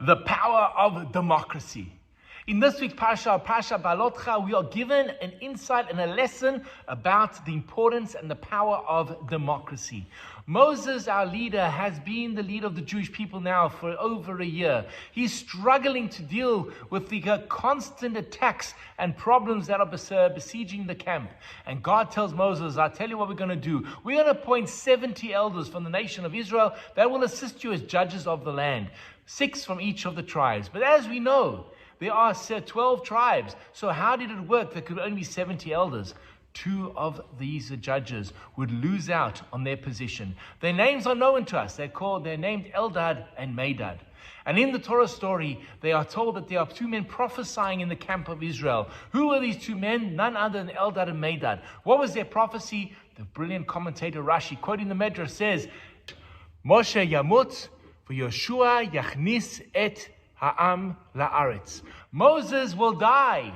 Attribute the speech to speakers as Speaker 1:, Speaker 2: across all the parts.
Speaker 1: the power of democracy. In this week's Parshat Behaalotecha, we are given an insight and a lesson about the importance and the power of democracy. Moses, our leader, has been the leader of the Jewish people now for over a year. He's struggling to deal with the constant attacks and problems that are besieging the camp. And God tells Moses, I'll tell you what we're going to do. We're going to appoint 70 elders from the nation of Israel that will assist you as judges of the land, 6 from each of the tribes. But as we know, there are 12 tribes. So how did it work? There could only be 70 elders. 2 of these judges would lose out on their position. Their names are known to us. They're named Eldad and Medad. And in the Torah story, they are told that there are 2 men prophesying in the camp of Israel. Who were these 2 men? None other than Eldad and Medad. What was their prophecy? The brilliant commentator Rashi, quoting the Medrash, says, Moshe yamut v'Yoshua yachnis et ha'am la'aretz. Moses will die,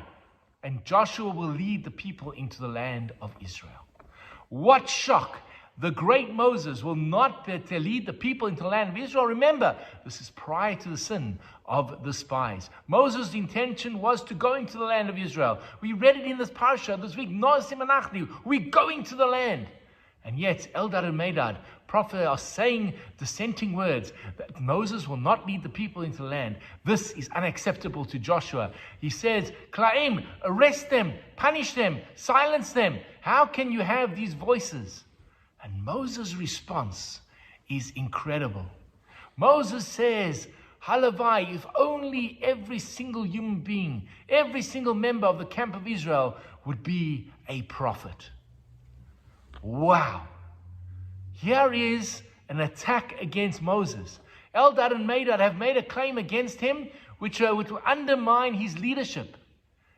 Speaker 1: and Joshua will lead the people into the land of Israel. What shock! The great Moses will not lead the people into the land of Israel. Remember, this is prior to the sin of the spies. Moses' intention was to go into the land of Israel. We read it in this parsha this week. We're going to the land. And yet, Eldad and Medad, prophet, are saying dissenting words that Moses will not lead the people into the land. This is unacceptable to Joshua. He says, Klaim, arrest them, punish them, silence them. How can you have these voices? And Moses' response is incredible. Moses says, Halavai, if only every single human being, every single member of the camp of Israel would be a prophet. Wow. Here is an attack against Moses. Eldad and Medad have made a claim against him which will undermine his leadership.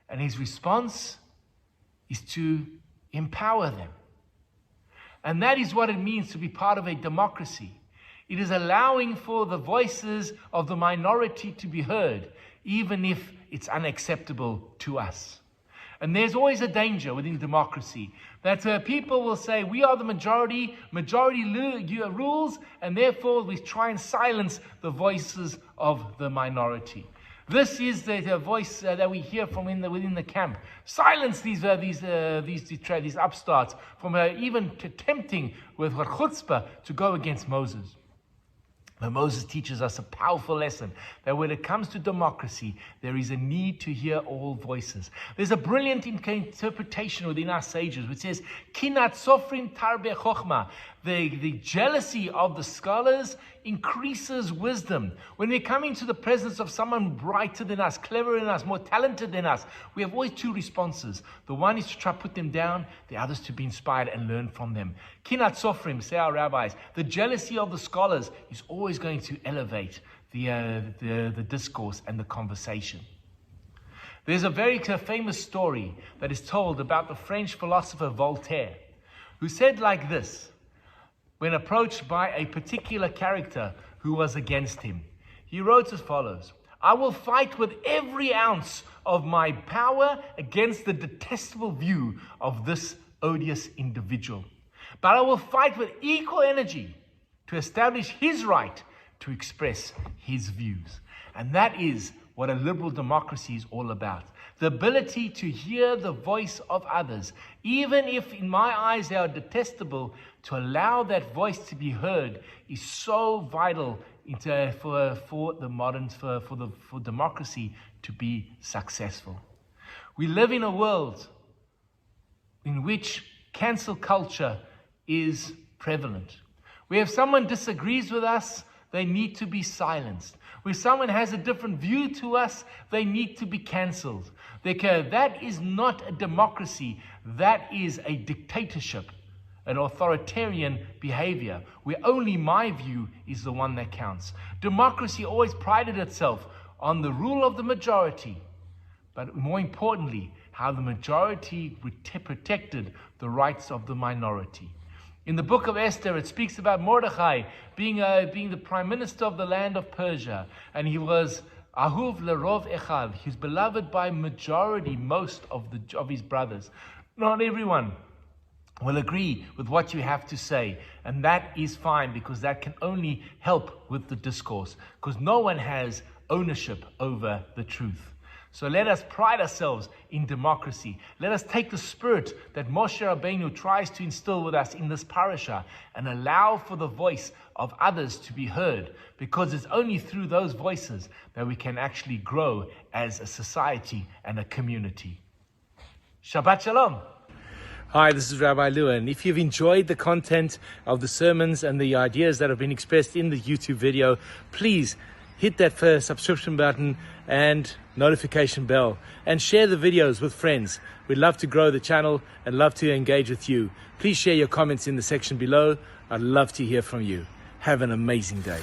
Speaker 1: And his response is to empower them. And that is what it means to be part of a democracy. It is allowing for the voices of the minority to be heard, even if it's unacceptable to us. And there's always a danger within democracy that people will say, we are the majority rules, and therefore we try and silence the voices of the minority. This is the voice that we hear from within the camp. Silence these upstarts from even attempting with chutzpah to go against Moses. But Moses teaches us a powerful lesson that when it comes to democracy, there is a need to hear all voices. There's a brilliant interpretation within our sages which says, Kinat sofrin tarbe chokhmah. The jealousy of the scholars increases wisdom. When we come into the presence of someone brighter than us, cleverer than us, more talented than us, we have always 2 responses. The one is to try to put them down, the other is to be inspired and learn from them. Kinat sofrim, say our rabbis, the jealousy of the scholars is always going to elevate the discourse and the conversation. There's a very famous story that is told about the French philosopher Voltaire, who said like this, when approached by a particular character who was against him. He wrote as follows, I will fight with every ounce of my power against the detestable view of this odious individual. But I will fight with equal energy to establish his right to express his views. And that is what a liberal democracy is all about. The ability to hear the voice of others, even if in my eyes they are detestable, to allow that voice to be heard is so vital for democracy to be successful. We live in a world in which cancel culture is prevalent. Where if someone disagrees with us, they need to be silenced. Where someone has a different view to us, they need to be cancelled. That is not a democracy. That is a dictatorship, an authoritarian behavior, where only my view is the one that counts. Democracy always prided itself on the rule of the majority, but more importantly, how the majority protected the rights of the minority. In the book of Esther, it speaks about Mordechai being the prime minister of the land of Persia, and he was ahuv lerov echav. He was beloved by majority, most of his brothers. Not everyone will agree with what you have to say, and that is fine because that can only help with the discourse, because no one has ownership over the truth. So let us pride ourselves in democracy. Let us take the spirit that Moshe Rabbeinu tries to instill with us in this parasha and allow for the voice of others to be heard, because it's only through those voices that we can actually grow as a society and a community. Shabbat Shalom. Hi, this is Rabbi Lewin. If you've enjoyed the content of the sermons and the ideas that have been expressed in the YouTube video, please hit that first subscription button and notification bell, and share the videos with friends. We'd love to grow the channel and love to engage with you. Please share your comments in the section below. I'd love to hear from you. Have an amazing day.